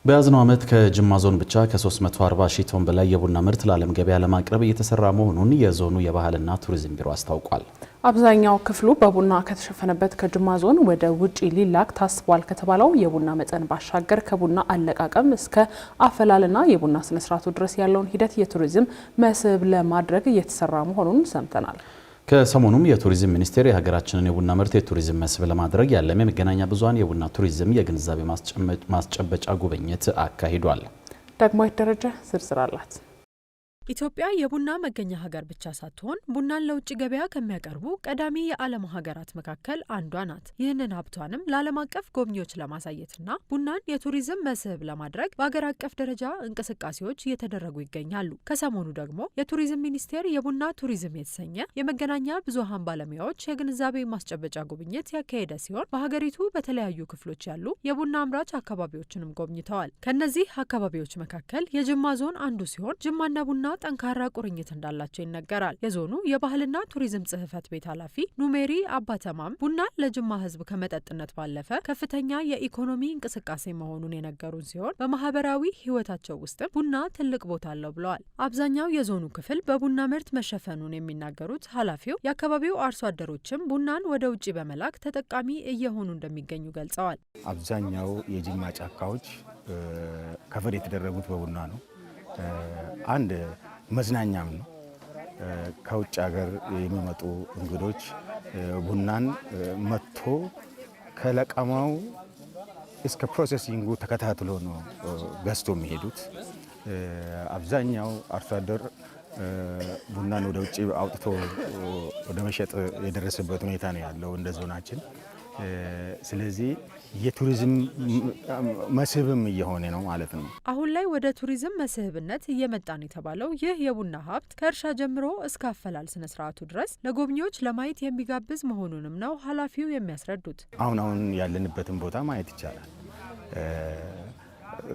በያዝነው ዓመት ከጅማ ዞን ብቻ ከ340 ሺህ ቶን በላይ የቡና ምርት ለዓለም ገበያ ለማቅረብ እየተሰራ መሆኑን የዞኑ የባህልና ቱሪዝም ቢሮ አስታውቋል። አብዛኛው ክፍሉ በቡና ከተሸፈነበት ከጅማ ዞን ወደ ውጪ ሊላክ ታስቧል ከተባለው የቡና መጠን ባሻገር ከቡና አለቃቀም እስከ አፈላልና የቡና ስነስርዓቱ ድረስ ያለውን ሂደት የቱሪዝም መስህብ ለማድረግ እየተሰራ መሆኑን ሰምተናል። ከሰሞኑም የቱሪዝም ሚኒስቴር የሀገራችንን የቡና ምርት የቱሪዝም መስህብ ለማድረግ ያለመ የመገናኛ ብዙሃን የቡና ቱሪዝም የግንዛቤ ማስጨበጫ ጉብኝት አካሂዷል። ደግሞ ደረጃ ዝርዝር አላት። ኢትዮጵያ የቡና መገኛ ሀገር ብቻ ሳትሆን ቡናን ለውጭ ገበያ ከሚያቀርቡ ቀዳሚ የዓለም ሀገራት መካከል አንዷ ናት። ይህንን ሀብቷንም ለዓለም አቀፍ ጎብኚዎች ለማሳየትና ቡናን የቱሪዝም መስህብ ለማድረግ በሀገር አቀፍ ደረጃ እንቅስቃሴዎች እየተደረጉ ይገኛሉ። ከሰሞኑ ደግሞ የቱሪዝም ሚኒስቴር የቡና ቱሪዝም የተሰኘ የመገናኛ ብዙሃን ባለሙያዎች የግንዛቤ ማስጨበጫ ጉብኝት ያካሄደ ሲሆን በሀገሪቱ በተለያዩ ክፍሎች ያሉ የቡና አምራች አካባቢዎችንም ጎብኝተዋል። ከነዚህ አካባቢዎች መካከል የጅማ ዞን አንዱ ሲሆን ጅማና ቡና ጠንካራ ቁርኝት እንዳላቸው ይነገራል። የዞኑ የባህልና ቱሪዝም ጽሕፈት ቤት ኃላፊ ኑሜሪ አባተማም ቡና ለጅማ ሕዝብ ከመጠጥነት ባለፈ ከፍተኛ የኢኮኖሚ እንቅስቃሴ መሆኑን የነገሩን ሲሆን በማህበራዊ ሕይወታቸው ውስጥም ቡና ትልቅ ቦታ አለው ብለዋል። አብዛኛው የዞኑ ክፍል በቡና ምርት መሸፈኑን የሚናገሩት ኃላፊው የአካባቢው አርሶ አደሮችም ቡናን ወደ ውጭ በመላክ ተጠቃሚ እየሆኑ እንደሚገኙ ገልጸዋል። አብዛኛው የጅማ ጫካዎች ከቨር የተደረጉት በቡና ነው። አንድ መዝናኛም ነው። ከውጭ ሀገር የሚመጡ እንግዶች ቡናን መጥቶ ከለቀማው እስከ ፕሮሰሲንጉ ተከታትሎ ነው ገዝቶ የሚሄዱት። አብዛኛው አርሶ አደር ቡናን ወደ ውጭ አውጥቶ ወደ መሸጥ የደረሰበት ሁኔታ ነው ያለው እንደ ዞናችን። ስለዚህ የቱሪዝም መስህብም እየሆነ ነው ማለት ነው። አሁን ላይ ወደ ቱሪዝም መስህብነት እየመጣን የተባለው ይህ የቡና ሀብት ከእርሻ ጀምሮ እስከ አፈላል ስነ ስርዓቱ ድረስ ለጎብኚዎች ለማየት የሚጋብዝ መሆኑንም ነው ኃላፊው የሚያስረዱት። አሁን ያለንበትን ቦታ ማየት ይቻላል።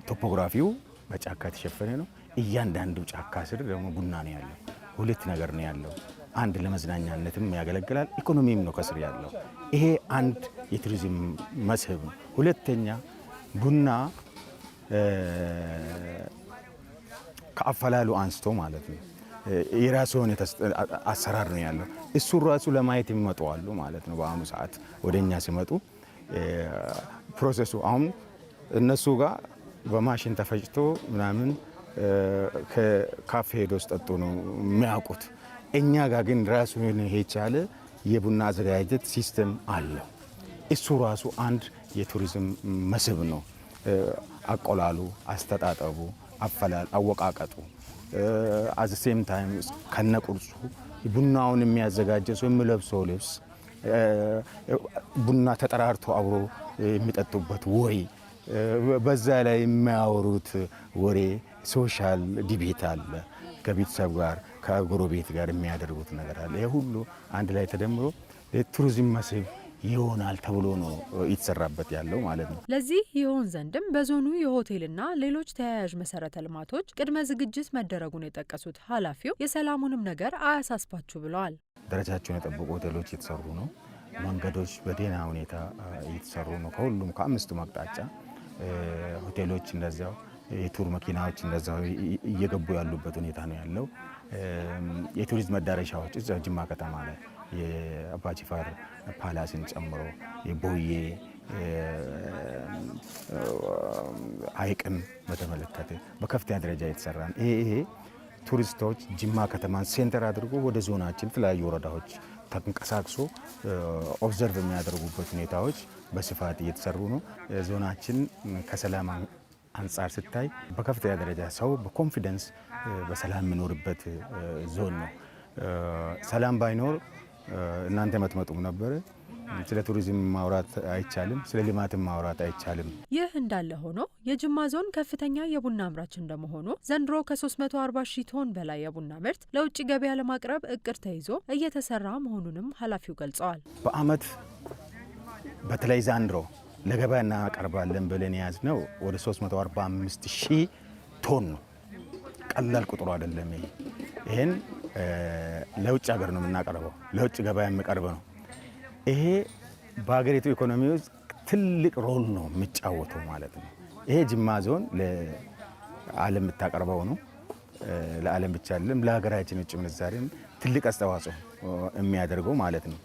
ቶፖግራፊው በጫካ የተሸፈነ ነው። እያንዳንዱ ጫካ ስር ደግሞ ቡና ነው ያለው። ሁለት ነገር ነው ያለው። አንድ ለመዝናኛነትም ያገለግላል፣ ኢኮኖሚም ነው ከስር ያለው። ይሄ አንድ የቱሪዝም መስህብ ነው። ሁለተኛ ቡና ከአፈላሉ አንስቶ ማለት ነው የራሱ የሆነ አሰራር ነው ያለው። እሱ ራሱ ለማየት የሚመጡ አሉ ማለት ነው። በአሁኑ ሰዓት ወደኛ ሲመጡ ፕሮሰሱ አሁን እነሱ ጋር በማሽን ተፈጭቶ ምናምን ከካፌ ሄዶ ስጠጡ ነው የሚያውቁት። እኛ ጋር ግን ራሱ የቻለ የቡና አዘጋጀት ሲስተም አለው። እሱ ራሱ አንድ የቱሪዝም መስህብ ነው። አቆላሉ፣ አስተጣጠቡ፣ አፈላል፣ አወቃቀጡ አት ዘ ሴም ታይም ከነቁርጹ ቡናውን የሚያዘጋጀው ሰው የሚለብሰው ልብስ ቡና ተጠራርቶ አብሮ የሚጠጡበት ወይ በዛ ላይ የሚያወሩት ወሬ ሶሻል ዲቤት አለ። ከቤተሰብ ጋር ከጎረቤት ጋር የሚያደርጉት ነገር አለ። ይሄ ሁሉ አንድ ላይ ተደምሮ የቱሪዝም መስህብ ይሆናል ተብሎ ነው የተሰራበት ያለው ማለት ነው። ለዚህ ይሆን ዘንድም በዞኑ የሆቴልና ሌሎች ተያያዥ መሰረተ ልማቶች ቅድመ ዝግጅት መደረጉን የጠቀሱት ኃላፊው የሰላሙንም ነገር አያሳስባችሁ ብለዋል። ደረጃቸውን የጠበቁ ሆቴሎች የተሰሩ ነው። መንገዶች በደህና ሁኔታ እየተሰሩ ነው። ከሁሉም ከአምስቱም አቅጣጫ ሆቴሎች እንደዚያው የቱር መኪናዎች እንደዛው እየገቡ ያሉበት ሁኔታ ነው ያለው። የቱሪስት መዳረሻዎች እዛ ጅማ ከተማ ላይ የአባጅፋር ፓላስን ጨምሮ የቦዬ ሐይቅን በተመለከተ በከፍተኛ ደረጃ የተሰራ ነው። ይሄ ቱሪስቶች ጅማ ከተማን ሴንተር አድርጎ ወደ ዞናችን የተለያዩ ወረዳዎች ተንቀሳቅሶ ኦብዘርቭ የሚያደርጉበት ሁኔታዎች በስፋት እየተሰሩ ነው። ዞናችን ከሰላም አንጻር ስታይ በከፍተኛ ደረጃ ሰው በኮንፊደንስ በሰላም የሚኖርበት ዞን ነው። ሰላም ባይኖር እናንተ መትመጡም ነበር። ስለ ቱሪዝም ማውራት አይቻልም፣ ስለ ልማትም ማውራት አይቻልም። ይህ እንዳለ ሆኖ የጅማ ዞን ከፍተኛ የቡና አምራች እንደመሆኑ ዘንድሮ ከ340 ሺህ ቶን በላይ የቡና ምርት ለውጭ ገበያ ለማቅረብ እቅድ ተይዞ እየተሰራ መሆኑንም ኃላፊው ገልጸዋል። በአመት በተለይ ዘንድሮ ለገበያ እናቀርባለን ብለን የያዝነው ወደ 345 ሺህ ቶን ነው። ቀላል ቁጥሩ አይደለም። ይሄን ለውጭ ሀገር ነው የምናቀርበው፣ ለውጭ ገበያ የሚቀርብ ነው። ይሄ በሀገሪቱ ኢኮኖሚ ውስጥ ትልቅ ሮል ነው የሚጫወተው ማለት ነው። ይሄ ጅማ ዞን ለዓለም የምታቀርበው ነው። ለዓለም ብቻ አይደለም ለሀገራችን ውጭ ምንዛሬም ትልቅ አስተዋጽኦ የሚያደርገው ማለት ነው።